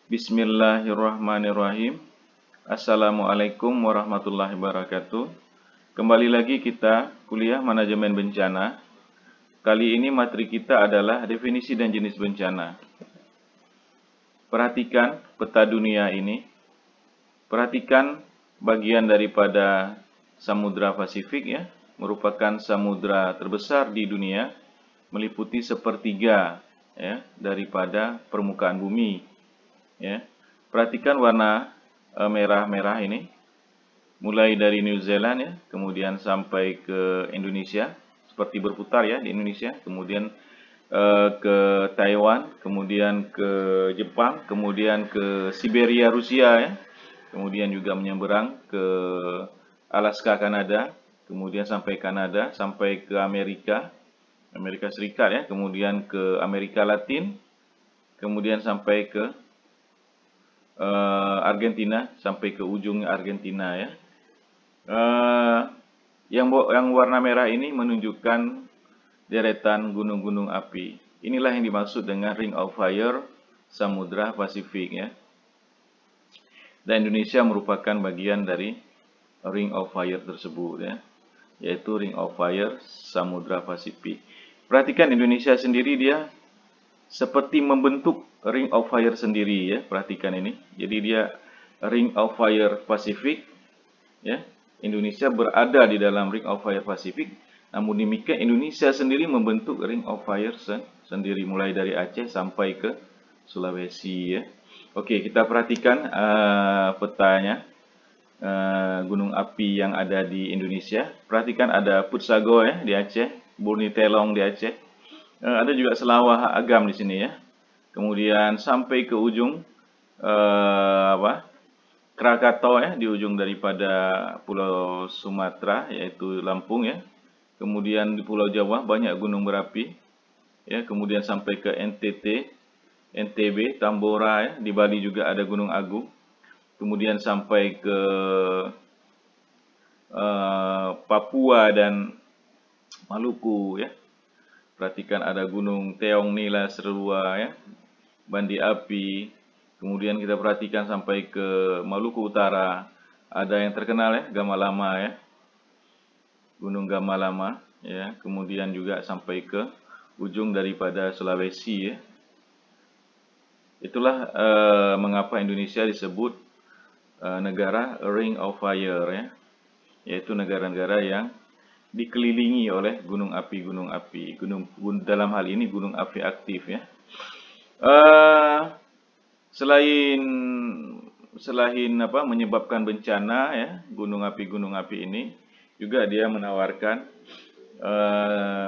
Bismillahirrahmanirrahim. Assalamualaikum warahmatullahi wabarakatuh. Kembali lagi kita kuliah manajemen bencana. Kali ini materi kita adalah definisi dan jenis bencana. Perhatikan peta dunia ini. Perhatikan bagian daripada Samudra Pasifik ya, merupakan samudra terbesar di dunia, meliputi sepertiga ya daripada permukaan bumi. Ya, perhatikan warna merah-merah ini, mulai dari New Zealand ya, kemudian sampai ke Indonesia, seperti berputar ya di Indonesia, kemudian ke Taiwan, kemudian ke Jepang, kemudian ke Siberia Rusia ya, kemudian juga menyeberang ke Alaska Kanada, kemudian sampai Kanada, sampai ke Amerika Serikat ya, kemudian ke Amerika Latin, kemudian sampai ke Argentina, sampai ke ujung Argentina ya. Yang warna merah ini menunjukkan deretan gunung-gunung api. Inilah yang dimaksud dengan Ring of Fire Samudra Pasifik ya. Dan Indonesia merupakan bagian dari Ring of Fire tersebut ya, yaitu Ring of Fire Samudra Pasifik. Perhatikan Indonesia sendiri dia seperti membentuk Ring of Fire sendiri ya, perhatikan ini. Jadi dia Ring of Fire Pasifik ya. Indonesia berada di dalam Ring of Fire Pasifik. Namun demikian Indonesia sendiri membentuk Ring of Fire sendiri mulai dari Aceh sampai ke Sulawesi ya. Oke, kita perhatikan petanya gunung api yang ada di Indonesia. Perhatikan ada Putsago ya di Aceh, Burni Telong di Aceh. Ada juga Selawah Agam di sini ya. Kemudian sampai ke ujung Krakatau ya, di ujung daripada Pulau Sumatera yaitu Lampung ya. Kemudian di Pulau Jawa banyak gunung berapi ya. Kemudian sampai ke NTT, NTB, Tambora ya. Di Bali juga ada Gunung Agung. Kemudian sampai ke Papua dan Maluku ya. Perhatikan ada Gunung Teong Nila Serua ya, Bandi Api. Kemudian kita perhatikan sampai ke Maluku Utara, ada yang terkenal ya, Gamalama ya, Gunung Gamalama ya. Kemudian juga sampai ke ujung daripada Sulawesi ya. Itulah mengapa Indonesia disebut negara Ring of Fire ya, yaitu negara-negara yang dikelilingi oleh gunung api, dalam hal ini gunung api aktif ya. Selain menyebabkan bencana ya, gunung api ini juga dia menawarkan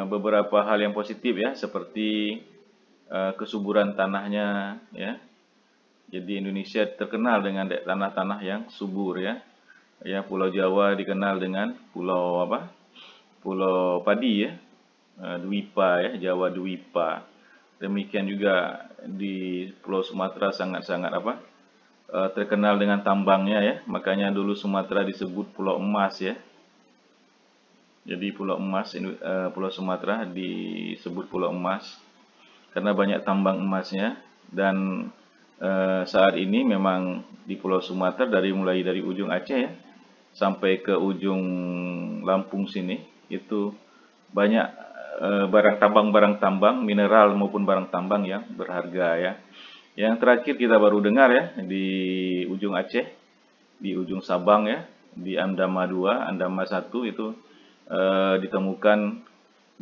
beberapa hal yang positif ya, seperti kesuburan tanahnya ya. Jadi Indonesia terkenal dengan tanah-tanah yang subur ya. Ya, Pulau Jawa dikenal dengan pulau padi ya, Dwipa ya, Jawa Dwipa. Demikian juga di Pulau Sumatera sangat-sangat terkenal dengan tambangnya ya. Makanya dulu Sumatera disebut Pulau Emas ya. Jadi Pulau Emas, Pulau Sumatera disebut Pulau Emas karena banyak tambang emasnya. Dan saat ini memang di Pulau Sumatera mulai dari ujung Aceh ya sampai ke ujung Lampung sini itu banyak barang tambang mineral maupun barang tambang yang berharga ya. Yang terakhir kita baru dengar ya di ujung Aceh, di ujung Sabang ya, di Andama 2, Andama 1 itu ditemukan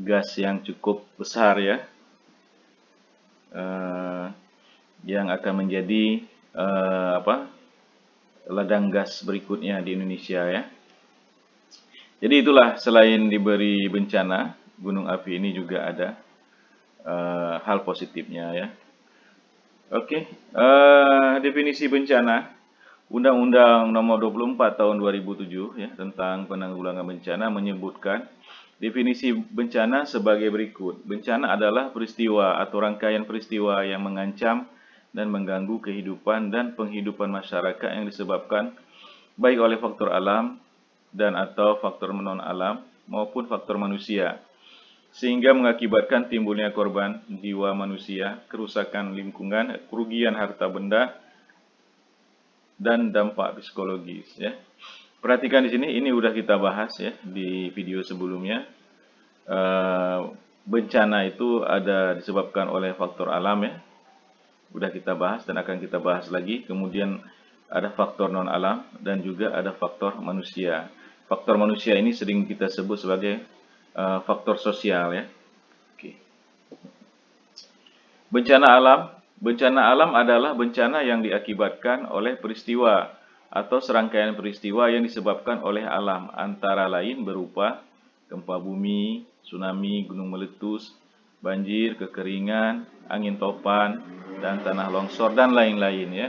gas yang cukup besar ya, yang akan menjadi ladang gas berikutnya di Indonesia ya. Jadi itulah, selain diberi bencana, gunung api ini juga ada hal positifnya ya. Oke, definisi bencana. Undang-Undang Nomor 24 Tahun 2007 ya tentang penanggulangan bencana menyebutkan definisi bencana sebagai berikut. Bencana adalah peristiwa atau rangkaian peristiwa yang mengancam dan mengganggu kehidupan dan penghidupan masyarakat yang disebabkan baik oleh faktor alam dan atau faktor non-alam maupun faktor manusia, sehingga mengakibatkan timbulnya korban jiwa manusia, kerusakan lingkungan, kerugian harta benda, dan dampak psikologis ya. Perhatikan di sini, ini udah kita bahas ya di video sebelumnya. Bencana itu ada disebabkan oleh faktor alam ya. Udah kita bahas dan akan kita bahas lagi. Kemudian ada faktor non alam dan juga ada faktor manusia. Faktor manusia ini sering kita sebut sebagai faktor sosial ya. Oke. Bencana alam. Bencana alam adalah bencana yang diakibatkan oleh peristiwa atau serangkaian peristiwa yang disebabkan oleh alam, antara lain berupa gempa bumi, tsunami, gunung meletus, banjir, kekeringan, angin topan, dan tanah longsor, dan lain-lain ya.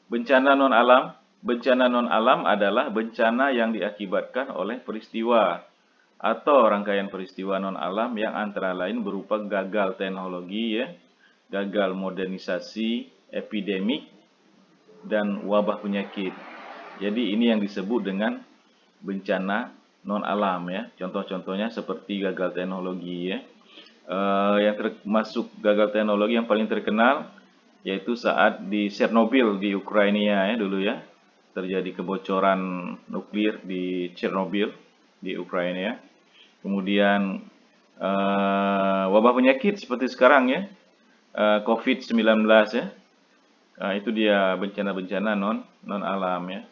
Bencana non-alam. Bencana non-alam adalah bencana yang diakibatkan oleh peristiwa atau rangkaian peristiwa non-alam yang antara lain berupa gagal teknologi ya, gagal modernisasi, epidemik, dan wabah penyakit. Jadi ini yang disebut dengan bencana non-alam ya. Contoh-contohnya seperti gagal teknologi ya. Yang termasuk gagal teknologi yang paling terkenal yaitu saat di Chernobyl di Ukraina ya dulu ya. Terjadi kebocoran nuklir di Chernobyl di Ukraina ya. Kemudian wabah penyakit seperti sekarang ya, COVID-19 ya, itu dia bencana-bencana non alam ya.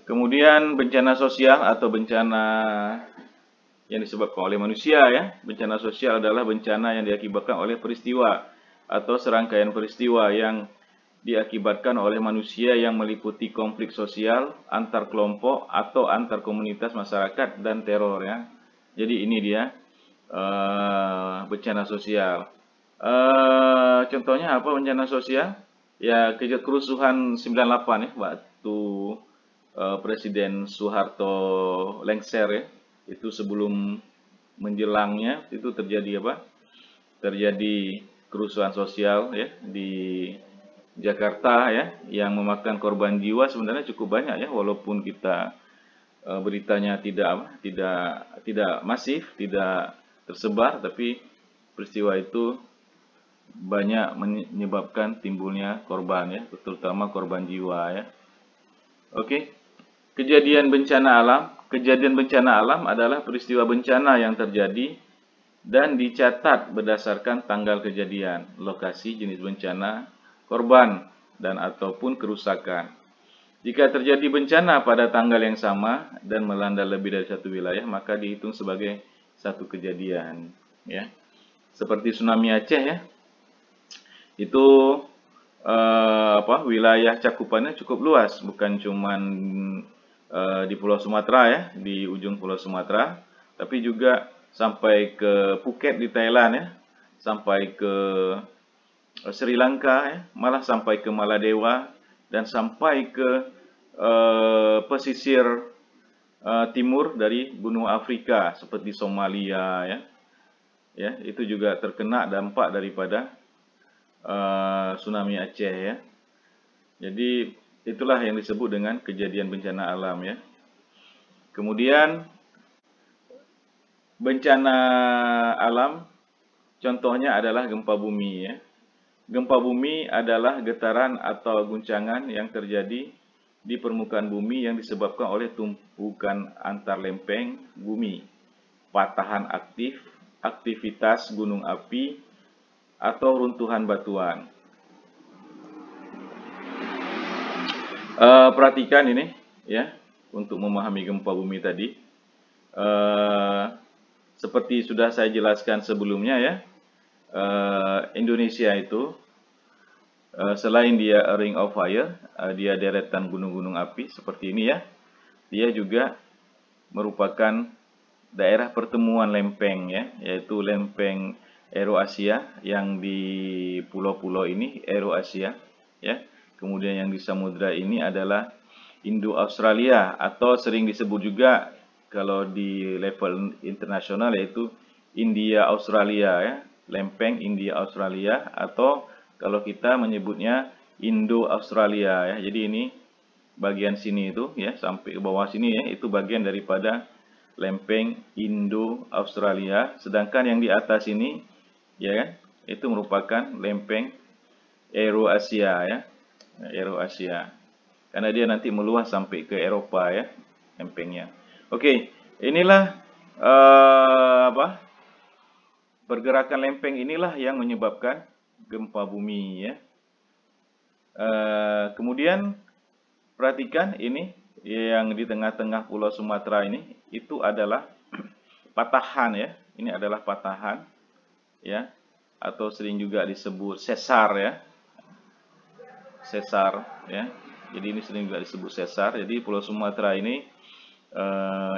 Kemudian bencana sosial atau bencana yang disebabkan oleh manusia ya. Bencana sosial adalah bencana yang diakibatkan oleh peristiwa atau serangkaian peristiwa yang diakibatkan oleh manusia yang meliputi konflik sosial, antar kelompok atau antar komunitas masyarakat, dan teror ya. Jadi ini dia bencana sosial. Contohnya apa bencana sosial? Ya kerusuhan 98 ya, waktu Presiden Soeharto lengser ya. Itu sebelum menjelangnya itu terjadi apa? Terjadi kerusuhan sosial ya di Jakarta ya, yang memakan korban jiwa sebenarnya cukup banyak ya, walaupun kita beritanya tidak masif, tidak tersebar, tapi peristiwa itu banyak menyebabkan timbulnya korban ya, terutama korban jiwa ya. Oke. Kejadian bencana alam. Kejadian bencana alam adalah peristiwa bencana yang terjadi dan dicatat berdasarkan tanggal kejadian, lokasi, jenis bencana, korban, dan ataupun kerusakan. Jika terjadi bencana pada tanggal yang sama dan melanda lebih dari satu wilayah, maka dihitung sebagai satu kejadian. Ya, seperti tsunami Aceh ya, itu wilayah cakupannya cukup luas, bukan cuman di Pulau Sumatera ya, di ujung Pulau Sumatera, tapi juga sampai ke Phuket di Thailand ya, sampai ke Sri Lanka ya, malah sampai ke Maladewa, dan sampai ke pesisir timur dari benua Afrika seperti Somalia ya. Ya, itu juga terkena dampak daripada tsunami Aceh ya. Jadi itulah yang disebut dengan kejadian bencana alam ya. Kemudian bencana alam contohnya adalah gempa bumi ya. Gempa bumi adalah getaran atau guncangan yang terjadi di permukaan bumi yang disebabkan oleh tumpukan antar lempeng bumi, patahan aktif, aktivitas gunung api, atau runtuhan batuan. Perhatikan ini ya, untuk memahami gempa bumi tadi. Seperti sudah saya jelaskan sebelumnya ya, Indonesia itu selain dia a ring of fire, dia deretan gunung-gunung api seperti ini ya, dia juga merupakan daerah pertemuan lempeng ya, yaitu lempeng Eurasia yang di pulau-pulau ini Eurasia ya. Kemudian yang di samudra ini adalah Indo-Australia, atau sering disebut juga kalau di level internasional yaitu India-Australia ya, lempeng India-Australia, atau kalau kita menyebutnya Indo-Australia ya. Jadi ini bagian sini itu ya, sampai ke bawah sini ya, itu bagian daripada lempeng Indo-Australia. Sedangkan yang di atas ini ya kan, itu merupakan lempeng Eurasia ya, Eurasia. Karena dia nanti meluas sampai ke Eropa ya, lempengnya. Oke, inilah pergerakan lempeng inilah yang menyebabkan gempa bumi ya. Kemudian perhatikan ini yang di tengah-tengah Pulau Sumatera ini itu adalah patahan ya. Ini adalah patahan ya, atau sering juga disebut sesar ya. Sesar ya. Jadi ini sering juga disebut sesar. Jadi Pulau Sumatera ini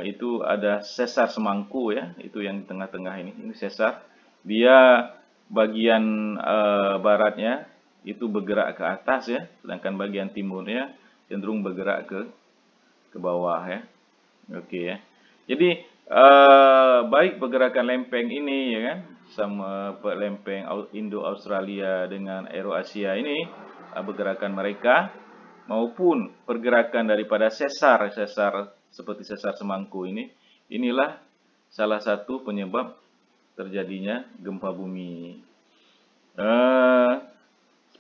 itu ada sesar Semangku ya, itu yang di tengah-tengah ini. Ini sesar. Dia bagian baratnya itu bergerak ke atas ya, sedangkan bagian timurnya cenderung bergerak ke bawah ya. Oke ya. Jadi baik pergerakan lempeng ini ya kan, sama lempeng Indo-Australia dengan Eurasia ini, pergerakan mereka maupun pergerakan daripada sesar seperti sesar Semangku ini, inilah salah satu penyebab terjadinya gempa bumi.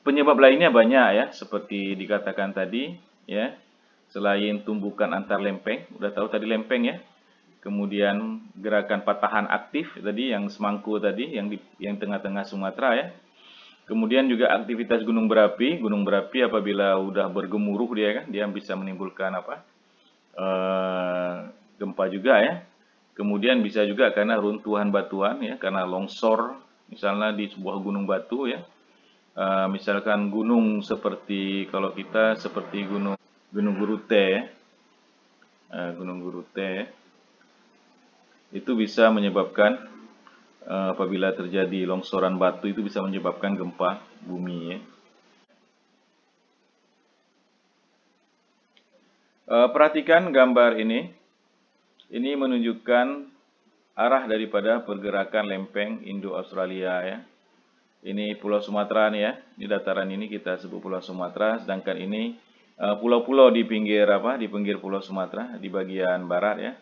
Penyebab lainnya banyak ya, seperti dikatakan tadi ya. Selain tumbukan antar lempeng, udah tahu tadi lempeng ya. Kemudian gerakan patahan aktif tadi yang Semangku tadi, yang tengah-tengah Sumatera ya. Kemudian juga aktivitas gunung berapi. Gunung berapi apabila udah bergemuruh dia kan, dia bisa menimbulkan gempa juga ya. Kemudian bisa juga karena runtuhan batuan ya, karena longsor misalnya di sebuah gunung batu ya. Misalkan gunung seperti kalau kita seperti gunung Gurute ya. Gunung Gurute ya. Itu bisa menyebabkan apabila terjadi longsoran batu itu bisa menyebabkan gempa bumi ya. Perhatikan gambar ini. Ini menunjukkan arah daripada pergerakan lempeng Indo-Australia ya. Ini Pulau Sumatera nih ya. Di dataran ini kita sebut Pulau Sumatera, sedangkan ini pulau-pulau di pinggir di pinggir Pulau Sumatera di bagian barat ya.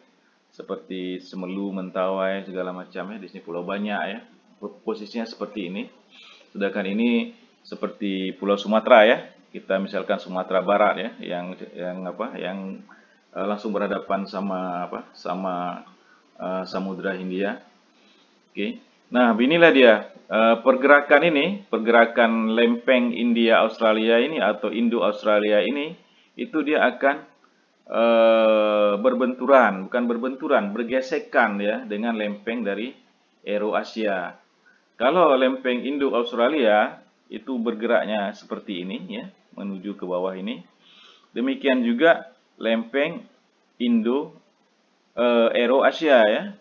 Seperti Semelu, Mentawai, segala macam ya. Di sini pulau banyak ya. Posisinya seperti ini. Sedangkan ini seperti Pulau Sumatera ya. Kita misalkan Sumatera Barat ya, yang langsung berhadapan sama Samudra Hindia. Oke. Nah, inilah dia pergerakan lempeng India Australia ini atau Indo Australia ini, itu dia akan bergesekan ya dengan lempeng dari Eurasia. Kalau lempeng Indo Australia itu bergeraknya seperti ini ya, menuju ke bawah ini. Demikian juga lempeng Indo Eurasia ya.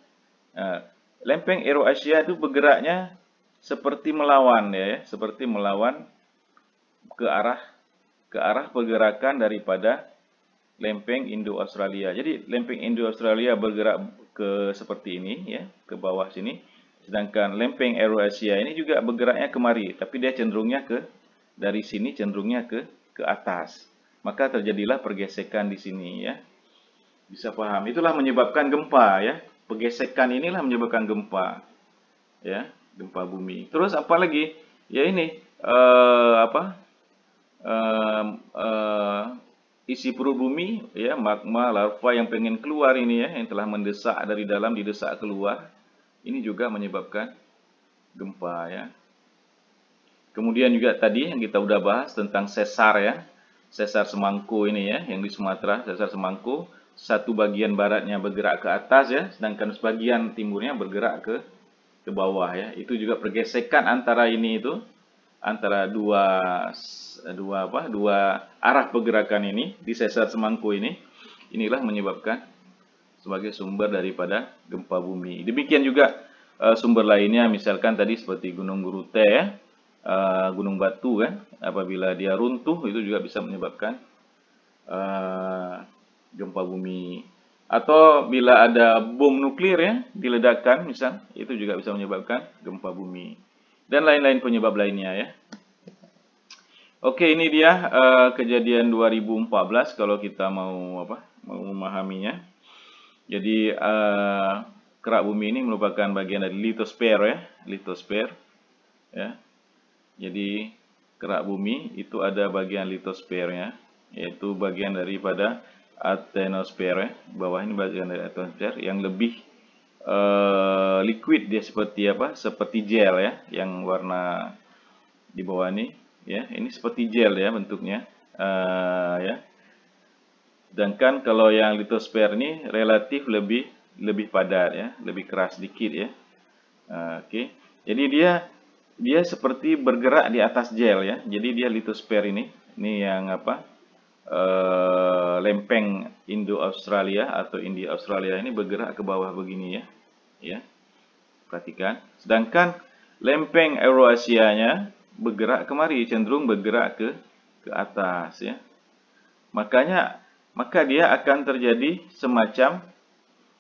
Lempeng Eurasia itu bergeraknya seperti melawan ya, seperti melawan ke arah pergerakan daripada lempeng Indo-Australia. Jadi lempeng Indo-Australia bergerak ke seperti ini ya, ke bawah sini. Sedangkan lempeng Eurasia ini juga bergeraknya kemari, tapi dia cenderungnya dari sini cenderungnya ke atas. Maka terjadilah pergesekan di sini ya. Bisa paham? Itulah menyebabkan gempa ya. Pergesekan inilah menyebabkan gempa. Ya, gempa bumi. Terus apa lagi? Ya ini isi perut bumi ya, magma larva yang pengen keluar ini ya, yang telah mendesak dari dalam didesak keluar. Ini juga menyebabkan gempa ya. Kemudian juga tadi yang kita udah bahas tentang sesar ya. Sesar Semangku ini ya, yang di Sumatera, sesar Semangku, satu bagian baratnya bergerak ke atas ya, sedangkan sebagian timurnya bergerak ke bawah ya. Itu juga pergesekan antara antara dua arah pergerakan ini di sesar Semangku ini, inilah menyebabkan sebagai sumber daripada gempa bumi. Demikian juga sumber lainnya, misalkan tadi seperti Gunung Gurute ya, gunung batu kan, apabila dia runtuh itu juga bisa menyebabkan gempa bumi. Atau bila ada bom nuklir ya, diledakkan misal, itu juga bisa menyebabkan gempa bumi. Dan lain-lain penyebab lainnya ya. Oke, ini dia kejadian 2014 kalau kita mau memahaminya. Jadi kerak bumi ini merupakan bagian dari litosfer ya, litosfer ya. Jadi kerak bumi itu ada bagian litosfernya, yaitu bagian daripada asthenosfer. Bawah ini bagian dari atmosfer yang lebih liquid, dia seperti apa? Seperti gel ya, yang warna di bawah ini ya. Ini seperti gel ya bentuknya. Ya. Sedangkan kalau yang litosfer ini relatif lebih padat ya, lebih keras sedikit ya. Oke. Jadi dia seperti bergerak di atas gel ya. Jadi dia litosfer ini yang apa? Lempeng Indo-Australia atau India-Australia ini bergerak ke bawah begini ya. Ya. Perhatikan. Sedangkan lempeng Euroasianya bergerak kemari, cenderung bergerak ke atas ya. Maka dia akan terjadi semacam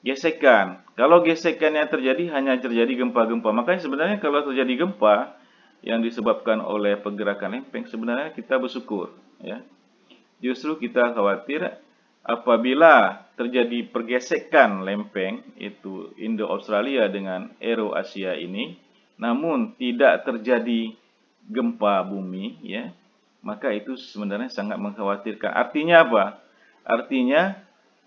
gesekan. Kalau gesekannya terjadi, hanya terjadi gempa-gempa. Makanya sebenarnya kalau terjadi gempa yang disebabkan oleh pergerakan lempeng, sebenarnya kita bersyukur ya. Justru kita khawatir apabila terjadi pergesekan lempeng itu Indo-Australia dengan Euro-Asia ini, namun tidak terjadi gempa bumi ya, maka itu sebenarnya sangat mengkhawatirkan. Artinya apa? Artinya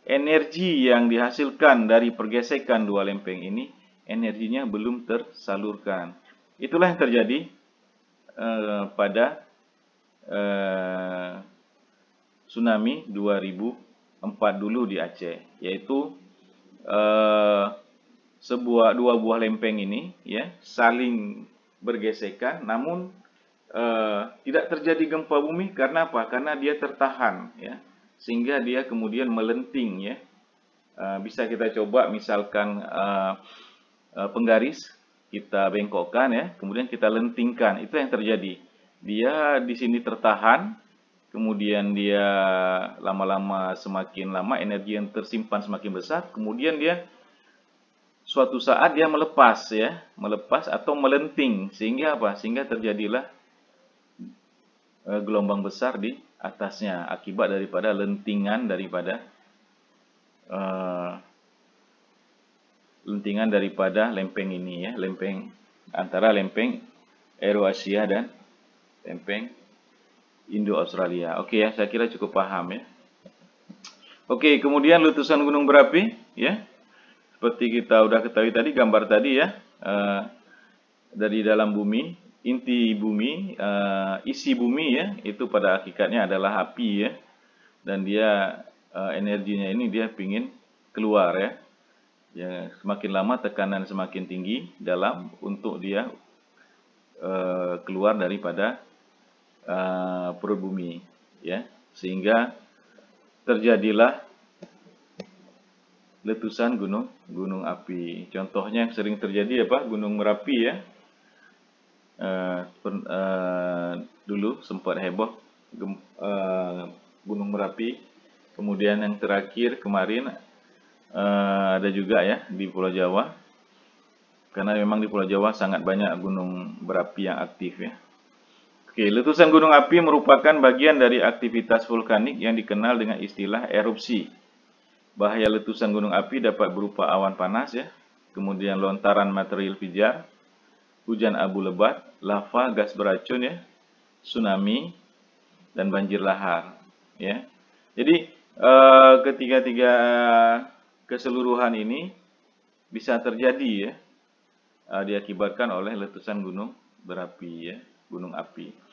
energi yang dihasilkan dari pergesekan dua lempeng ini, energinya belum tersalurkan. Itulah yang terjadi pada tsunami 2004 dulu di Aceh, yaitu dua buah lempeng ini ya saling bergesekan, namun tidak terjadi gempa bumi. Karena apa? Karena dia tertahan ya, sehingga dia kemudian melenting ya. Bisa kita coba misalkan penggaris kita bengkokkan ya, kemudian kita lentingkan. Itu yang terjadi. Dia di sini tertahan, kemudian dia lama-lama, semakin lama energi yang tersimpan semakin besar, kemudian dia suatu saat dia melepas ya, melepas atau melenting, sehingga apa? Sehingga terjadilah gelombang besar di atasnya akibat daripada lentingan daripada lempeng ini ya, lempeng antara lempeng Eurasia dan lempeng Indo-Australia. Oke ya, saya kira cukup paham ya. Oke, kemudian letusan gunung berapi ya. Seperti kita udah ketahui tadi, gambar tadi ya. Dari dalam bumi, inti bumi, isi bumi ya, itu pada hakikatnya adalah api ya. Dan dia energinya ini dia pingin keluar ya. Ya, semakin lama tekanan semakin tinggi dalam untuk dia keluar daripada perut bumi ya, sehingga terjadilah letusan gunung api. Contohnya yang sering terjadi apa? Gunung Merapi ya. Dulu sempat heboh Gunung Merapi. Kemudian yang terakhir kemarin ada juga ya di Pulau Jawa. Karena memang di Pulau Jawa sangat banyak gunung berapi yang aktif ya. Oke, letusan gunung api merupakan bagian dari aktivitas vulkanik yang dikenal dengan istilah erupsi. Bahaya letusan gunung api dapat berupa awan panas ya, kemudian lontaran material pijar, hujan abu lebat, lava, gas beracun ya, tsunami, dan banjir lahar ya. Jadi ketiga-tiga keseluruhan ini bisa terjadi ya, diakibatkan oleh letusan gunung berapi ya, gunung api.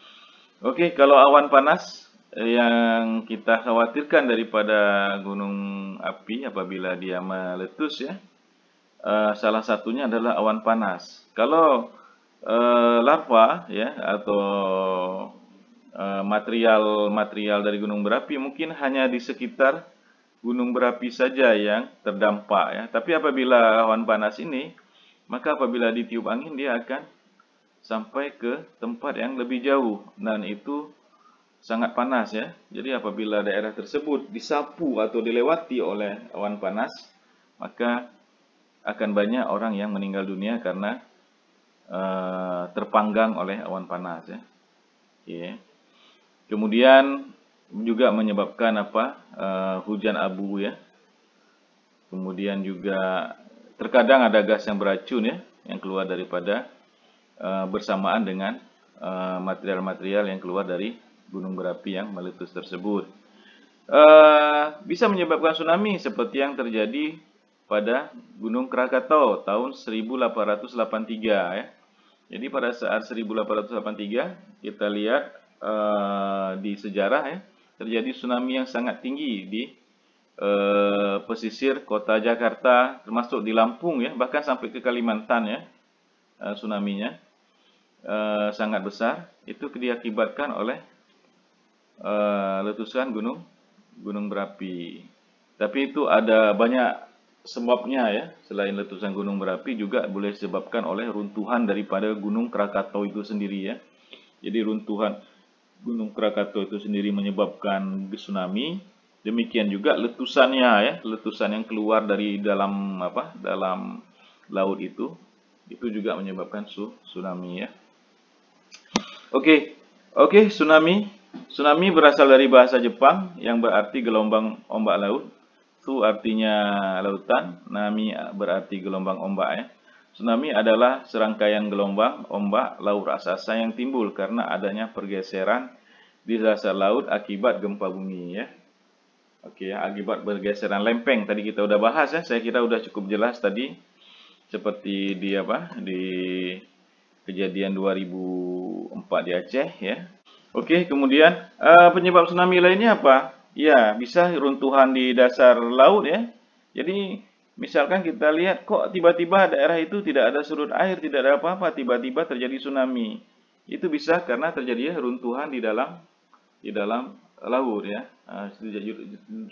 Oke, kalau awan panas yang kita khawatirkan daripada gunung api apabila dia meletus ya, salah satunya adalah awan panas. Kalau lava ya atau material dari gunung berapi mungkin hanya di sekitar gunung berapi saja yang terdampak ya. Tapi apabila awan panas ini, maka apabila ditiup angin dia akan sampai ke tempat yang lebih jauh, dan itu sangat panas ya. Jadi apabila daerah tersebut disapu atau dilewati oleh awan panas, maka akan banyak orang yang meninggal dunia karena terpanggang oleh awan panas ya. Okay. Kemudian juga menyebabkan hujan abu ya. Kemudian juga terkadang ada gas yang beracun ya, yang keluar daripada bersamaan dengan material-material yang keluar dari gunung berapi yang meletus tersebut. Bisa menyebabkan tsunami seperti yang terjadi pada Gunung Krakatau tahun 1883 ya. Jadi pada saat 1883 kita lihat di sejarah ya, terjadi tsunami yang sangat tinggi di pesisir kota Jakarta, termasuk di Lampung ya, bahkan sampai ke Kalimantan ya. Tsunami-nya sangat besar, itu diakibatkan oleh letusan gunung berapi. Tapi itu ada banyak sebabnya ya, selain letusan gunung berapi juga boleh disebabkan oleh runtuhan daripada Gunung Krakatau itu sendiri ya. Jadi runtuhan Gunung Krakatau itu sendiri menyebabkan tsunami. Demikian juga letusannya ya, letusan yang keluar dari dalam laut itu juga menyebabkan tsunami ya. Oke, tsunami. Tsunami berasal dari bahasa Jepang yang berarti gelombang ombak laut. Tsu artinya lautan, nami berarti gelombang ombak ya. Tsunami adalah serangkaian gelombang ombak laut raksasa yang timbul karena adanya pergeseran di dasar laut akibat gempa bumi ya. Oke ya, akibat pergeseran lempeng tadi kita udah bahas ya. Saya kira udah cukup jelas tadi seperti di kejadian 2004 di Aceh ya. Oke, kemudian penyebab tsunami lainnya apa? Ya, bisa runtuhan di dasar laut ya. Jadi misalkan kita lihat kok tiba-tiba daerah itu tidak ada surut air, tidak ada apa-apa, tiba-tiba terjadi tsunami. Itu bisa karena terjadi runtuhan di dalam laut ya.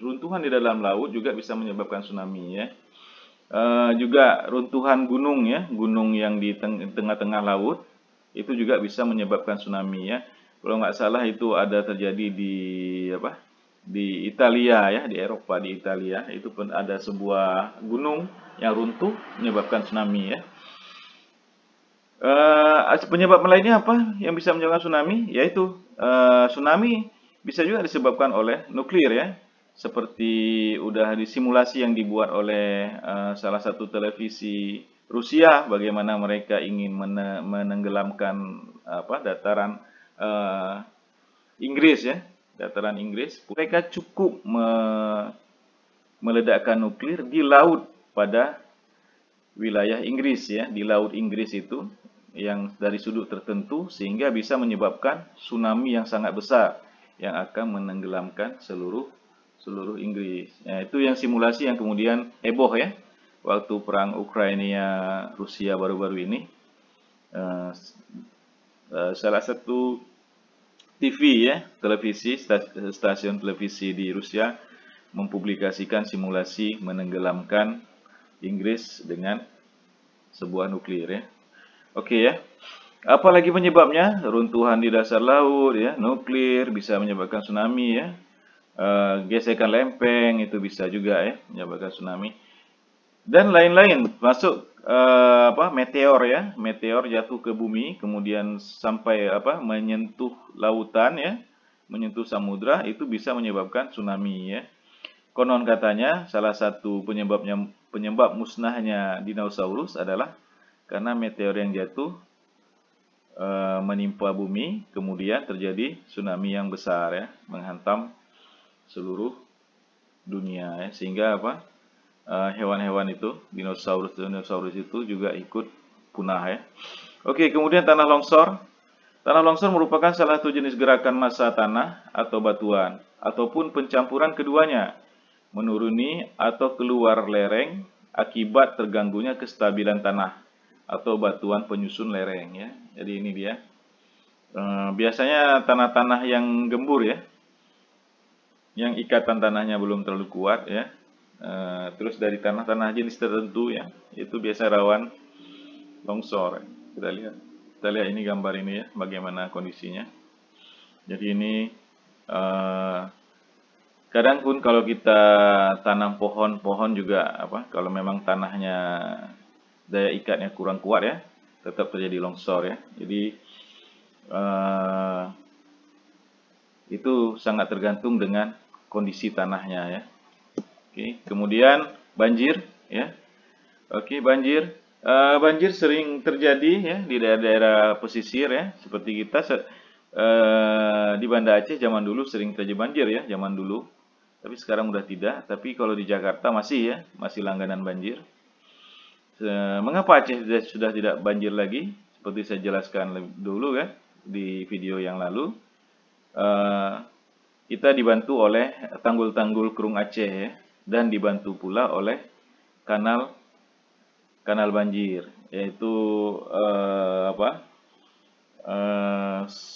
Runtuhan di dalam laut juga bisa menyebabkan tsunami ya. Juga runtuhan gunung ya, gunung yang di tengah-tengah laut itu juga bisa menyebabkan tsunami ya. Kalau nggak salah itu ada terjadi di Italia ya, di Eropa, di Italia itu pun ada sebuah gunung yang runtuh menyebabkan tsunami ya. Penyebab lainnya apa yang bisa menyebabkan tsunami? Yaitu tsunami bisa juga disebabkan oleh nuklir ya. Seperti udah disimulasi yang dibuat oleh salah satu televisi Rusia, bagaimana mereka ingin menenggelamkan dataran Inggris ya, dataran Inggris. Mereka cukup meledakkan nuklir di laut pada wilayah Inggris ya, di laut Inggris itu yang dari sudut tertentu sehingga bisa menyebabkan tsunami yang sangat besar yang akan menenggelamkan seluruh Inggris. Ya, itu yang simulasi yang kemudian heboh ya waktu perang Ukraina Rusia baru-baru ini. Salah satu TV ya, stasiun televisi di Rusia mempublikasikan simulasi menenggelamkan Inggris dengan sebuah nuklir ya. Oke ya. Apalagi penyebabnya? Runtuhan di dasar laut ya, nuklir bisa menyebabkan tsunami ya. Gesekan lempeng itu bisa juga ya menyebabkan tsunami. Dan lain-lain, masuk meteor ya, meteor jatuh ke bumi kemudian sampai menyentuh lautan ya, menyentuh samudra itu bisa menyebabkan tsunami ya. Konon katanya salah satu penyebab musnahnya dinosaurus adalah karena meteor yang jatuh menimpa bumi kemudian terjadi tsunami yang besar ya, menghantam seluruh dunia ya, sehingga hewan-hewan itu dinosaurus itu juga ikut punah ya. Oke, kemudian tanah longsor. Tanah longsor merupakan salah satu jenis gerakan massa tanah atau batuan ataupun pencampuran keduanya, menuruni atau keluar lereng akibat terganggunya kestabilan tanah atau batuan penyusun lereng ya. Jadi ini dia. Biasanya tanah-tanah yang gembur ya, yang ikatan tanahnya belum terlalu kuat ya. Terus dari tanah-tanah jenis tertentu ya, itu biasa rawan longsor. Kita lihat ini gambar ini ya, bagaimana kondisinya. Jadi ini kadang pun kalau kita tanam pohon juga kalau memang tanahnya daya ikatnya kurang kuat ya, tetap terjadi longsor ya. Jadi itu sangat tergantung dengan kondisi tanahnya ya. Oke, kemudian banjir ya. Oke, banjir. Banjir sering terjadi ya di daerah-daerah pesisir ya, seperti kita di Banda Aceh zaman dulu sering terjadi banjir ya, zaman dulu. Tapi sekarang udah tidak. Tapi kalau di Jakarta masih ya, masih langganan banjir. Mengapa Aceh sudah tidak banjir lagi? Seperti saya jelaskan dulu ya di video yang lalu. Eh, Kita dibantu oleh tanggul-tanggul Kerung Aceh ya, dan dibantu pula oleh kanal kanal banjir, yaitu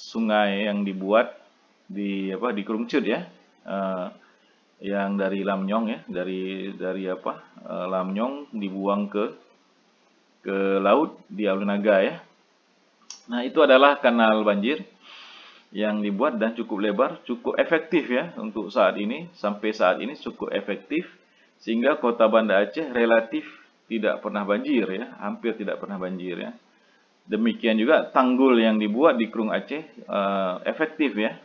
sungai yang dibuat di Kerungcut ya, eh, yang dari Lamnyong ya, Lamnyong dibuang ke laut di Alun Naga ya. Nah, itu adalah kanal banjir yang dibuat dan cukup lebar, cukup efektif ya untuk saat ini, sampai saat ini cukup efektif, sehingga kota Banda Aceh relatif tidak pernah banjir ya, hampir tidak pernah banjir ya. Demikian juga tanggul yang dibuat di Kerung Aceh efektif ya,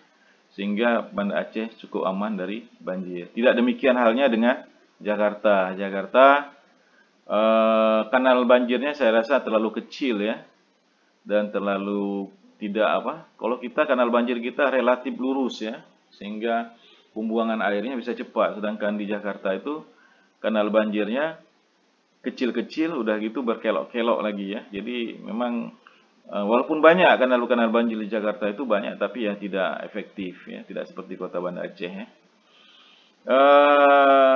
sehingga Banda Aceh cukup aman dari banjir. Tidak demikian halnya dengan Jakarta. Jakarta kanal banjirnya saya rasa terlalu kecil ya, dan terlalu tidak kalau kita kanal banjir kita relatif lurus ya, sehingga pembuangan airnya bisa cepat, sedangkan di Jakarta itu kanal banjirnya kecil-kecil udah gitu berkelok-kelok lagi ya. Jadi memang walaupun banyak kanal-kanal banjir di Jakarta itu banyak, tapi ya tidak efektif ya, tidak seperti kota Banda Aceh ya.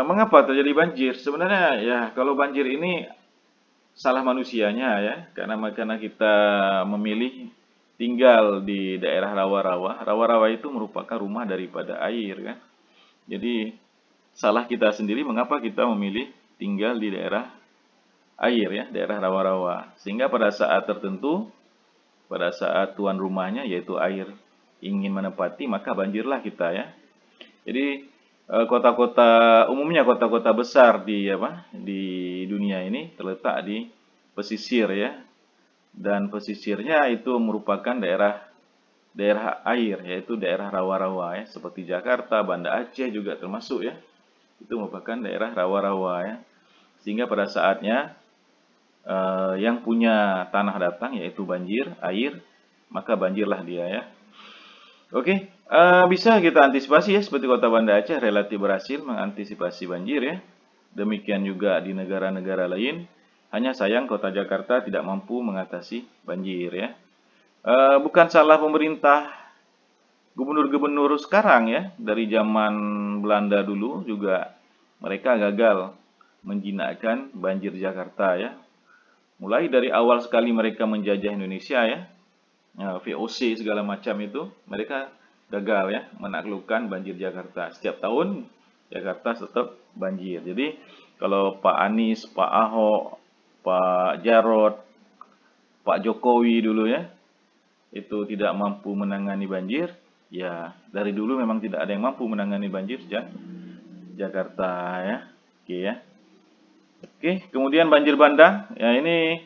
Mengapa terjadi banjir? Sebenarnya ya kalau banjir ini salah manusianya ya, karena kita memilih tinggal di daerah rawa-rawa. Rawa-rawa itu merupakan rumah daripada air kan. Jadi salah kita sendiri mengapa kita memilih tinggal di daerah air ya, daerah rawa-rawa. Sehingga pada saat tertentu, pada saat tuan rumahnya yaitu air ingin menempati, maka banjirlah kita ya. Jadi umumnya kota-kota besar di dunia ini terletak di pesisir ya, dan pesisirnya itu merupakan daerah air, yaitu daerah rawa-rawa ya, seperti Jakarta, Banda Aceh juga termasuk ya, itu merupakan daerah rawa-rawa ya, sehingga pada saatnya yang punya tanah datang yaitu banjir, air, maka banjirlah dia ya. Oke, bisa kita antisipasi ya, seperti kota Banda Aceh relatif berhasil mengantisipasi banjir ya. Demikian juga di negara-negara lain. Hanya sayang kota Jakarta tidak mampu mengatasi banjir ya. Bukan salah pemerintah, gubernur-gubernur sekarang ya, dari zaman Belanda dulu juga mereka gagal menjinakkan banjir Jakarta ya. Mulai dari awal sekali mereka menjajah Indonesia ya, VOC segala macam itu, mereka gagal ya menaklukkan banjir Jakarta. Setiap tahun Jakarta tetap banjir. Jadi kalau Pak Anies, Pak Ahok, Pak Jarot, Pak Jokowi dulu ya, itu tidak mampu menangani banjir, ya dari dulu memang tidak ada yang mampu menangani banjir sejak Jakarta ya. Oke ya. Oke, kemudian banjir bandang. Ya ini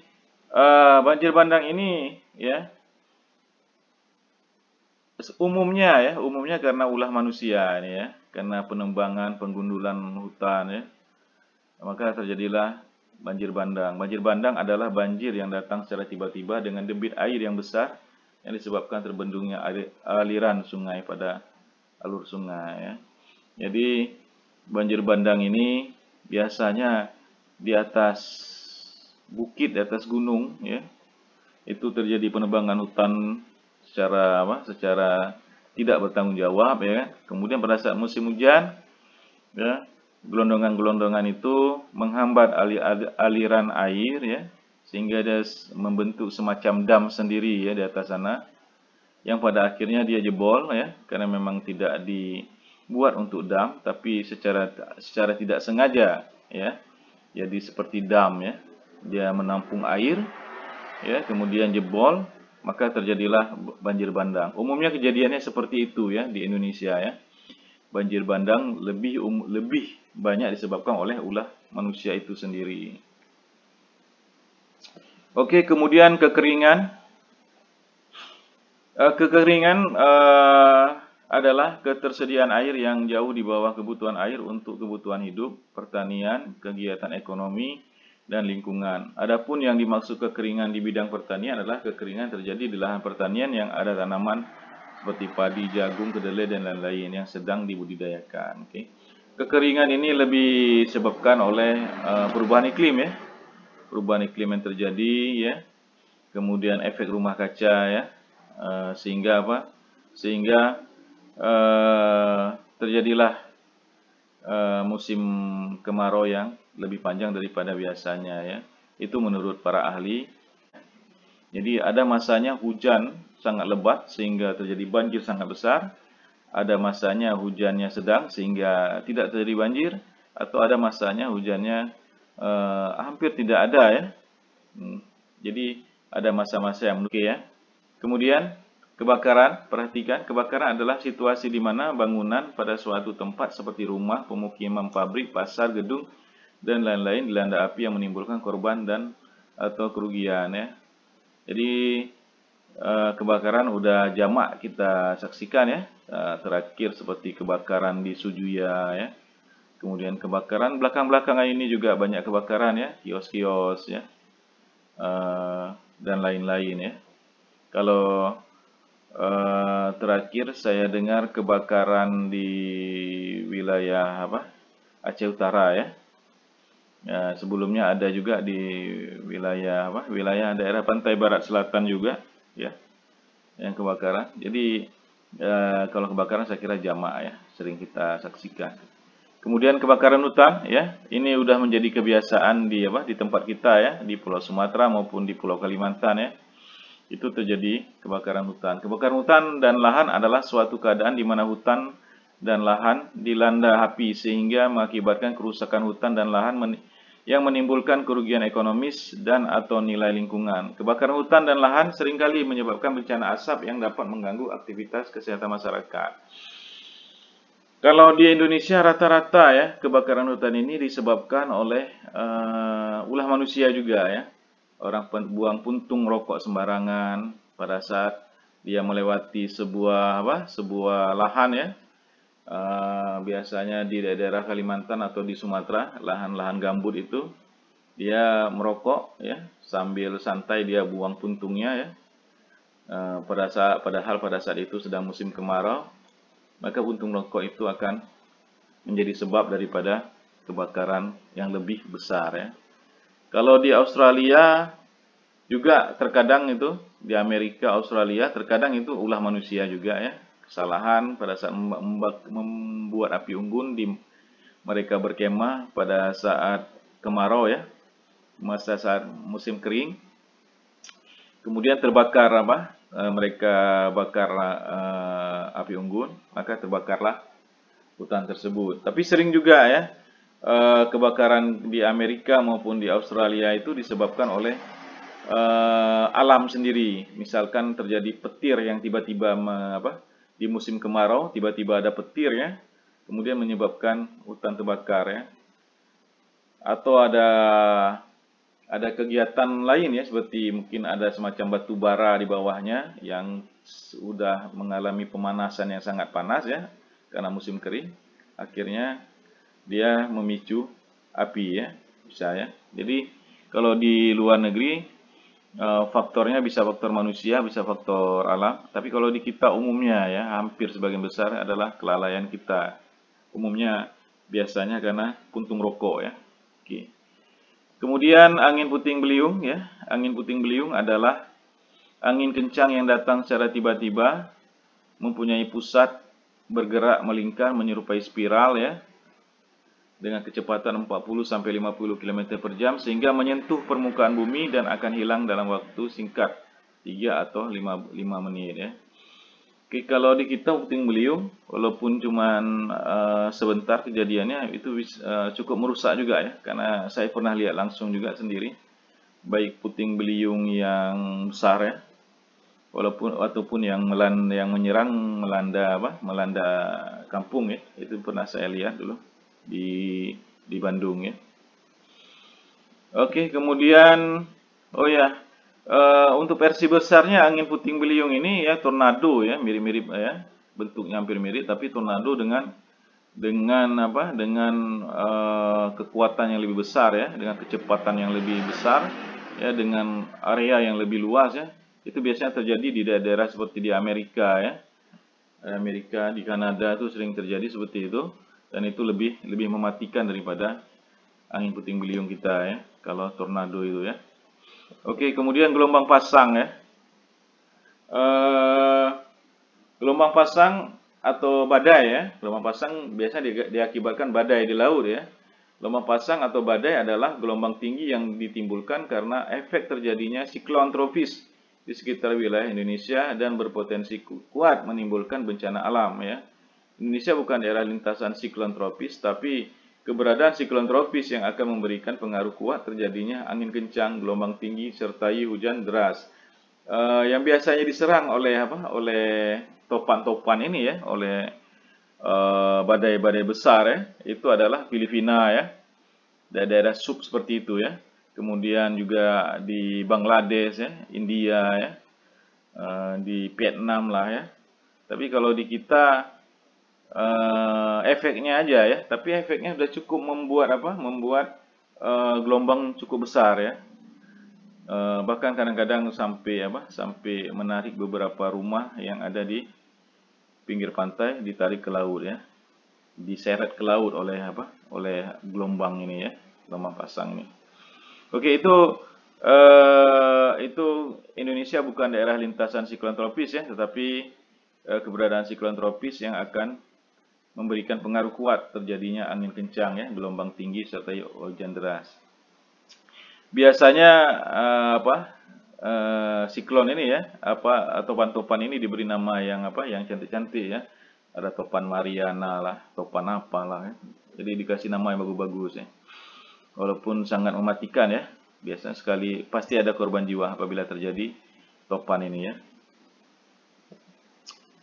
banjir bandang ini ya umumnya karena ulah manusia ini ya, karena penembangan, penggundulan hutan ya, maka terjadilah banjir bandang. Banjir bandang adalah banjir yang datang secara tiba-tiba dengan debit air yang besar yang disebabkan terbendungnya aliran sungai pada alur sungai ya. Jadi banjir bandang ini biasanya di atas bukit, di atas gunung ya. Itu terjadi penebangan hutan secara tidak bertanggung jawab ya. Kemudian pada saat musim hujan ya, gelondongan-gelondongan itu menghambat aliran air ya, sehingga dia membentuk semacam dam sendiri ya di atas sana, yang pada akhirnya dia jebol ya, karena memang tidak dibuat untuk dam, tapi secara tidak sengaja ya, jadi seperti dam ya, dia menampung air ya, kemudian jebol, maka terjadilah banjir bandang. Umumnya kejadiannya seperti itu ya di Indonesia ya. Banjir bandang lebih banyak disebabkan oleh ulah manusia itu sendiri. Oke, kemudian kekeringan. Kekeringan adalah ketersediaan air yang jauh di bawah kebutuhan air untuk kebutuhan hidup, pertanian, kegiatan ekonomi, dan lingkungan. Adapun yang dimaksud kekeringan di bidang pertanian adalah kekeringan terjadi di lahan pertanian yang ada tanaman seperti padi, jagung, kedelai, dan lain-lain yang sedang dibudidayakan. Okay. Kekeringan ini lebih disebabkan oleh perubahan iklim ya, perubahan iklim yang terjadi ya, kemudian efek rumah kaca ya, sehingga apa? Sehingga terjadilah musim kemarau yang lebih panjang daripada biasanya ya. Itu menurut para ahli. Jadi ada masanya hujan sangat lebat sehingga terjadi banjir sangat besar. Ada masanya hujannya sedang sehingga tidak terjadi banjir, atau ada masanya hujannya hampir tidak ada ya. Jadi ada masa-masa yang oke ya. Kemudian kebakaran, perhatikan, kebakaran adalah situasi di mana bangunan pada suatu tempat seperti rumah, pemukiman, pabrik, pasar, gedung, dan lain-lain dilanda api yang menimbulkan korban dan atau kerugian ya. Jadi kebakaran udah jamak kita saksikan ya. Terakhir seperti kebakaran di Sujuya ya. Kemudian kebakaran belakang-belakangan ini juga banyak kebakaran ya, kios-kios ya, dan lain-lain ya. Kalau terakhir saya dengar kebakaran di wilayah Aceh Utara ya. Sebelumnya ada juga di wilayah wilayah daerah pantai barat selatan juga ya, yang kebakaran. Jadi kalau kebakaran saya kira jamak ya, sering kita saksikan. Kemudian kebakaran hutan ya, ini udah menjadi kebiasaan di tempat kita ya, di Pulau Sumatera maupun di Pulau Kalimantan ya. Itu terjadi kebakaran hutan. Kebakaran hutan dan lahan adalah suatu keadaan di mana hutan dan lahan dilanda api sehingga mengakibatkan kerusakan hutan dan lahan yang menimbulkan kerugian ekonomis dan atau nilai lingkungan. Kebakaran hutan dan lahan seringkali menyebabkan bencana asap yang dapat mengganggu aktivitas kesehatan masyarakat. Kalau di Indonesia rata-rata ya, kebakaran hutan ini disebabkan oleh ulah manusia juga ya. Orang buang puntung rokok sembarangan pada saat dia melewati sebuah lahan ya. Biasanya di daerah Kalimantan atau di Sumatera, lahan-lahan gambut itu dia merokok ya, sambil santai dia buang puntungnya ya. Padahal pada saat itu sedang musim kemarau, maka puntung rokok itu akan menjadi sebab daripada kebakaran yang lebih besar ya. Kalau di Australia juga terkadang itu, di Amerika, Australia terkadang itu ulah manusia juga ya. Kesalahan pada saat membuat api unggun di mereka berkemah pada saat kemarau ya, saat musim kering. Kemudian terbakar mereka bakar api unggun, maka terbakarlah hutan tersebut. Tapi sering juga ya kebakaran di Amerika maupun di Australia itu disebabkan oleh alam sendiri. Misalkan terjadi petir yang tiba-tiba di musim kemarau tiba-tiba ada petir ya, kemudian menyebabkan hutan terbakar ya. Atau ada kegiatan lain ya, seperti mungkin ada semacam batu bara di bawahnya yang sudah mengalami pemanasan yang sangat panas ya karena musim kering, akhirnya dia memicu api ya, bisa ya. Jadi kalau di luar negeri faktornya bisa faktor manusia, bisa faktor alam. Tapi kalau di kita umumnya ya, hampir sebagian besar adalah kelalaian kita. Umumnya biasanya karena puntung rokok ya. Oke. Kemudian angin puting beliung ya. Angin puting beliung adalah angin kencang yang datang secara tiba-tiba, mempunyai pusat bergerak melingkar menyerupai spiral ya, dengan kecepatan 40-50 km per jam sehingga menyentuh permukaan bumi dan akan hilang dalam waktu singkat 3 atau 5 menit ya. Oke, kalau di kita puting beliung walaupun cuman sebentar kejadiannya itu cukup merusak juga ya, karena saya pernah lihat langsung juga sendiri, baik puting beliung yang besar ya, ataupun yang menyerang melanda kampung ya, itu pernah saya lihat dulu di Bandung ya. Oke, kemudian untuk versi besarnya angin puting beliung ini ya tornado ya, mirip-mirip ya, bentuknya hampir mirip, tapi tornado dengan dengan apa? Dengan kekuatan yang lebih besar ya, dengan kecepatan yang lebih besar ya, dengan area yang lebih luas ya. Itu biasanya terjadi di daerah-daerah seperti di Amerika ya. Amerika, di Kanada itu sering terjadi seperti itu, dan itu lebih mematikan daripada angin puting beliung kita ya, kalau tornado itu ya. Oke, kemudian gelombang pasang ya. Eh, Gelombang pasang atau badai ya. Gelombang pasang biasanya diakibatkan badai di laut ya. Gelombang pasang atau badai adalah gelombang tinggi yang ditimbulkan karena efek terjadinya siklon tropis di sekitar wilayah Indonesia dan berpotensi kuat menimbulkan bencana alam ya. Indonesia bukan daerah lintasan siklon tropis, tapi keberadaan siklon tropis yang akan memberikan pengaruh kuat terjadinya angin kencang, gelombang tinggi, sertai hujan deras. Yang biasanya diserang oleh apa? Oleh topan-topan ini ya, oleh badai-badai besar ya, itu adalah Filipina ya, daerah-daerah sub seperti itu ya. Kemudian juga di Bangladesh ya, India ya, di Vietnam lah ya. Tapi kalau di kita efeknya aja ya, tapi efeknya sudah cukup membuat apa? Membuat gelombang cukup besar ya. Bahkan kadang-kadang sampai apa? Sampai menarik beberapa rumah yang ada di pinggir pantai ditarik ke laut ya. Diseret ke laut oleh apa? Oleh gelombang ini ya, gelombang pasang ini. Oke, itu Indonesia bukan daerah lintasan siklon tropis ya, tetapi keberadaan siklon tropis yang akan memberikan pengaruh kuat terjadinya angin kencang ya, gelombang tinggi serta hujan deras. Biasanya siklon ini ya, topan-topan ini diberi nama yang apa? Yang cantik-cantik ya. Ada topan Mariana lah, topan apa lah ya. Jadi dikasih nama yang bagus-bagus ya. Walaupun sangat mematikan ya. Biasanya sekali pasti ada korban jiwa apabila terjadi topan ini ya.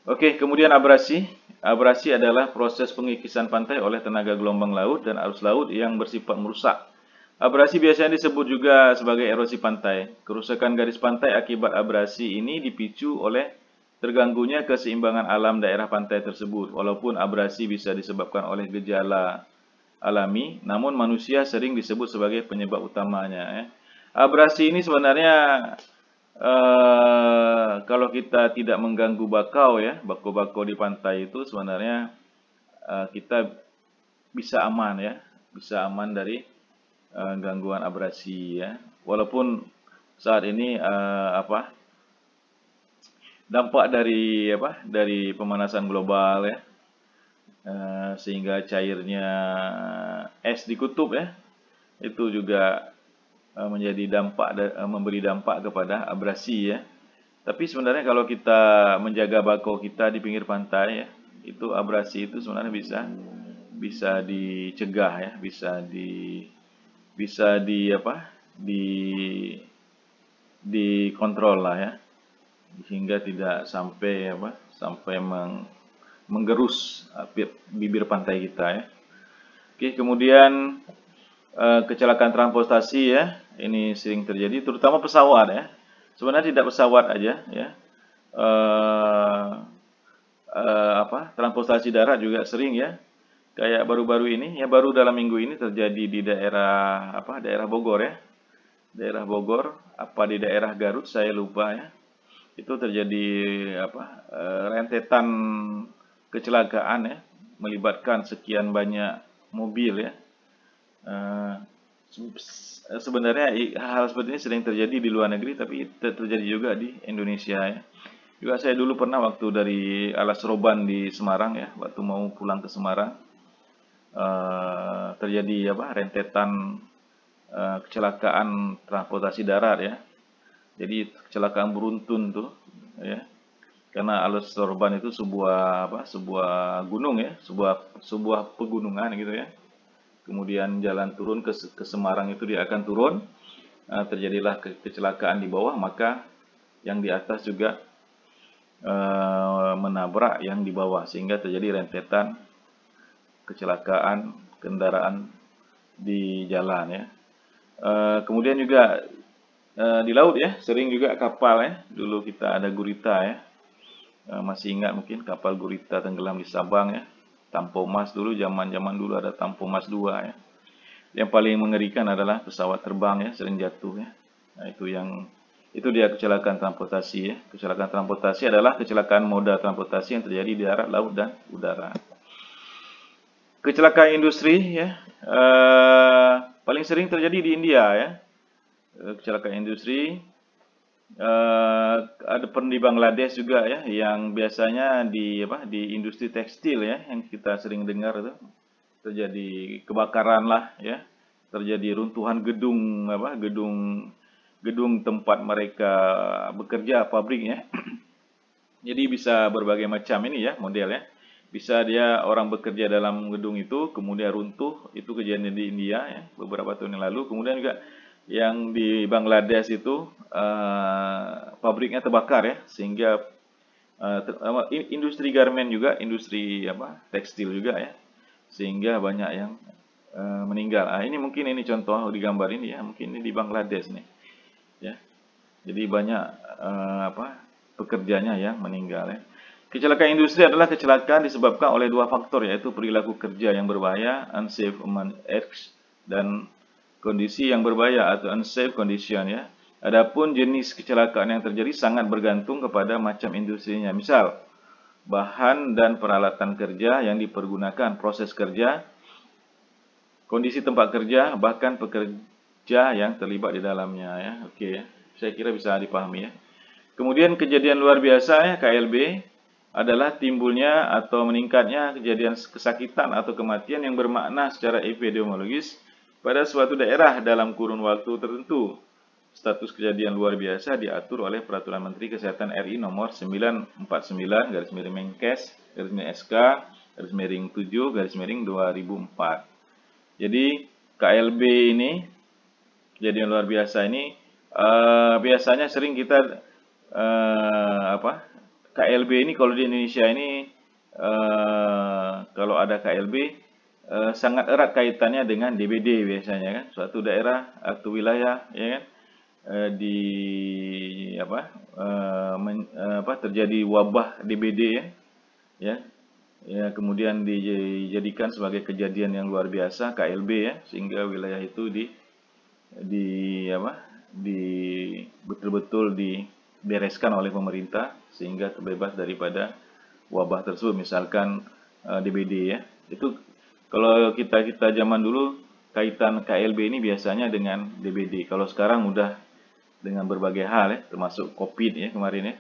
Oke, kemudian abrasi. Abrasi adalah proses pengikisan pantai oleh tenaga gelombang laut dan arus laut yang bersifat merusak. Abrasi biasanya disebut juga sebagai erosi pantai. Kerusakan garis pantai akibat abrasi ini dipicu oleh terganggunya keseimbangan alam daerah pantai tersebut. Walaupun abrasi bisa disebabkan oleh gejala alami, namun manusia sering disebut sebagai penyebab utamanya ya. Abrasi ini sebenarnya kalau kita tidak mengganggu bakau ya, bakau-bakau di pantai itu sebenarnya kita bisa aman ya, bisa aman dari gangguan abrasi ya. Walaupun saat ini dampak dari pemanasan global ya, sehingga cairnya es di kutub ya, itu juga menjadi memberi dampak kepada abrasi ya. Tapi sebenarnya kalau kita menjaga bakau kita di pinggir pantai ya, itu abrasi itu sebenarnya bisa dicegah ya, bisa dikontrol lah ya, sehingga tidak sampai menggerus bibir pantai kita ya. Oke, kemudian kecelakaan transportasi ya, ini sering terjadi, terutama pesawat ya. Sebenarnya tidak pesawat aja ya. Transportasi darat juga sering ya. Kayak baru-baru ini, ya baru dalam minggu ini terjadi di daerah Bogor ya. Daerah Bogor, di daerah Garut saya lupa ya. Itu terjadi rentetan kecelakaan ya, melibatkan sekian banyak mobil ya. Sebenarnya hal seperti ini sering terjadi di luar negeri, tapi terjadi juga di Indonesia ya. Juga saya dulu pernah waktu dari Alas Roban di Semarang ya, waktu mau pulang ke Semarang, terjadi rentetan kecelakaan transportasi darat ya. Jadi kecelakaan beruntun tuh ya. Karena Alas Roban itu sebuah gunung ya, sebuah pegunungan gitu ya. Kemudian jalan turun ke Semarang itu dia akan turun, terjadilah kecelakaan di bawah, maka yang di atas juga menabrak yang di bawah, sehingga terjadi rentetan kecelakaan kendaraan di jalan ya. Kemudian juga di laut ya, sering juga kapal ya. Dulu kita ada gurita ya, masih ingat mungkin kapal gurita tenggelam di Sabang ya. Tampomas dulu, zaman dulu ada Tampomas 2 ya. Yang paling mengerikan adalah pesawat terbang ya, sering jatuh ya. Nah, itu dia kecelakaan transportasi ya. Kecelakaan transportasi adalah kecelakaan moda transportasi yang terjadi di darat, laut, dan udara. Kecelakaan industri ya, paling sering terjadi di India ya. Kecelakaan industri, ada di Bangladesh juga ya, yang biasanya di industri tekstil ya, yang kita sering dengar itu terjadi kebakaran lah ya, terjadi runtuhan gedung tempat mereka bekerja, pabriknya. Jadi bisa berbagai macam ini ya model ya. Bisa dia orang bekerja dalam gedung itu kemudian runtuh, itu kejadian di India ya beberapa tahun yang lalu. Kemudian juga yang di Bangladesh itu pabriknya terbakar ya, sehingga industri garmen juga, industri tekstil juga ya, sehingga banyak yang meninggal. Ini mungkin ini contoh di gambar ini ya, mungkin ini di Bangladesh nih ya. Jadi banyak pekerjanya yang meninggal ya. Kecelakaan industri adalah kecelakaan disebabkan oleh dua faktor, yaitu perilaku kerja yang berbahaya, unsafe acts, dan kondisi yang berbahaya atau unsafe condition ya. Adapun jenis kecelakaan yang terjadi sangat bergantung kepada macam industrinya. Misal, bahan dan peralatan kerja yang dipergunakan, proses kerja, kondisi tempat kerja, bahkan pekerja yang terlibat di dalamnya ya. Oke ya. Saya kira bisa dipahami ya. Kemudian kejadian luar biasa ya, KLB adalah timbulnya atau meningkatnya kejadian kesakitan atau kematian yang bermakna secara epidemiologis pada suatu daerah dalam kurun waktu tertentu. Status kejadian luar biasa diatur oleh Peraturan Menteri Kesehatan RI nomor 949/SK/7/2004. Jadi KLB ini, kejadian luar biasa ini, biasanya sering kita KLB ini kalau di Indonesia ini kalau ada KLB sangat erat kaitannya dengan DBD biasanya kan, suatu daerah atau wilayah ya kan, terjadi wabah DBD ya, kemudian dijadikan sebagai kejadian yang luar biasa KLB ya, sehingga wilayah itu betul-betul dibereskan oleh pemerintah sehingga terbebas daripada wabah tersebut, misalkan DBD ya. Itu kalau kita zaman dulu kaitan KLB ini biasanya dengan DBD. Kalau sekarang udah dengan berbagai hal ya, termasuk COVID ya kemarin ya.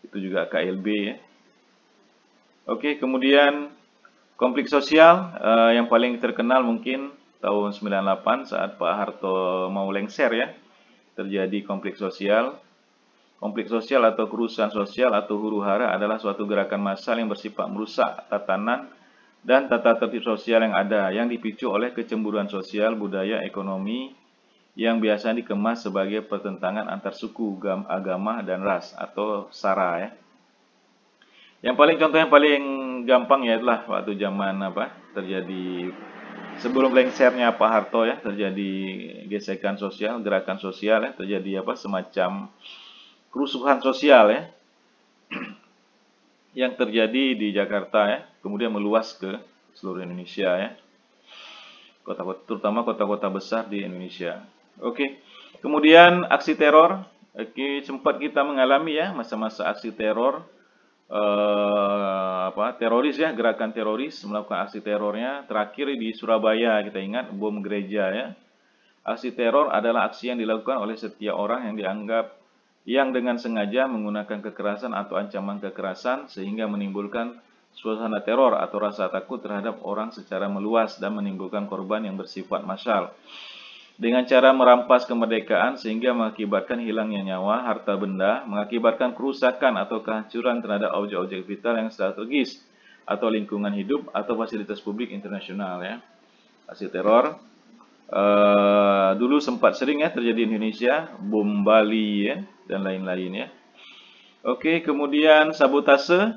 Itu juga KLB ya. Oke, kemudian konflik sosial yang paling terkenal mungkin tahun 98 saat Pak Harto mau lengser ya. Terjadi konflik sosial. Konflik sosial atau kerusuhan sosial atau huru-hara adalah suatu gerakan massal yang bersifat merusak tatanan dan tata tertib sosial yang ada, yang dipicu oleh kecemburuan sosial, budaya, ekonomi, yang biasa dikemas sebagai pertentangan antar suku, agama, dan ras atau SARA ya. Contoh yang paling gampang ya adalah waktu zaman terjadi sebelum lengsernya Pak Harto ya, terjadi gesekan sosial, gerakan sosial ya, terjadi semacam kerusuhan sosial ya yang terjadi di Jakarta ya, kemudian meluas ke seluruh Indonesia ya, terutama kota-kota besar di Indonesia. Oke, kemudian aksi teror. Oke, sempat kita mengalami ya masa-masa aksi teror, teroris ya, gerakan teroris melakukan aksi terornya. Terakhir di Surabaya kita ingat, bom gereja ya. Aksi teror adalah aksi yang dilakukan oleh setiap orang yang dianggap yang dengan sengaja menggunakan kekerasan atau ancaman kekerasan sehingga menimbulkan suasana teror atau rasa takut terhadap orang secara meluas dan menimbulkan korban yang bersifat massal. Dengan cara merampas kemerdekaan sehingga mengakibatkan hilangnya nyawa, harta benda, mengakibatkan kerusakan atau kehancuran terhadap objek-objek vital yang strategis atau lingkungan hidup atau fasilitas publik internasional ya. Aksi teror dulu sempat sering ya terjadi di Indonesia, bom Bali ya, dan lain-lain ya. Oke, kemudian sabotase.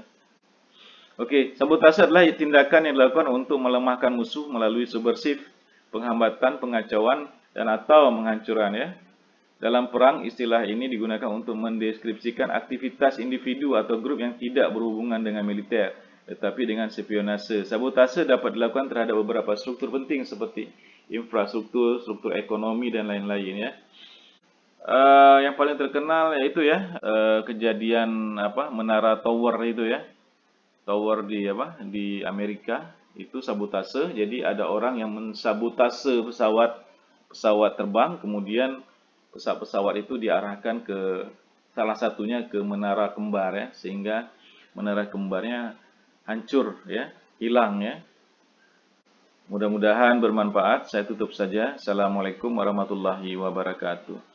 Oke, sabotase adalah tindakan yang dilakukan untuk melemahkan musuh melalui subversif, penghambatan, pengacauan, dan atau penghancuran ya. Dalam perang, istilah ini digunakan untuk mendeskripsikan aktivitas individu atau grup yang tidak berhubungan dengan militer, tetapi dengan spionase. Sabotase dapat dilakukan terhadap beberapa struktur penting seperti infrastruktur, struktur ekonomi dan lain-lain ya. Yang paling terkenal yaitu ya kejadian Menara Tower itu ya. Tower di Amerika itu sabotase. Jadi ada orang yang mensabotase pesawat terbang, kemudian pesawat itu diarahkan ke salah satunya ke menara kembar ya, sehingga menara kembarnya hancur ya, hilang ya. Mudah-mudahan bermanfaat. Saya tutup saja. Assalamualaikum warahmatullahi wabarakatuh.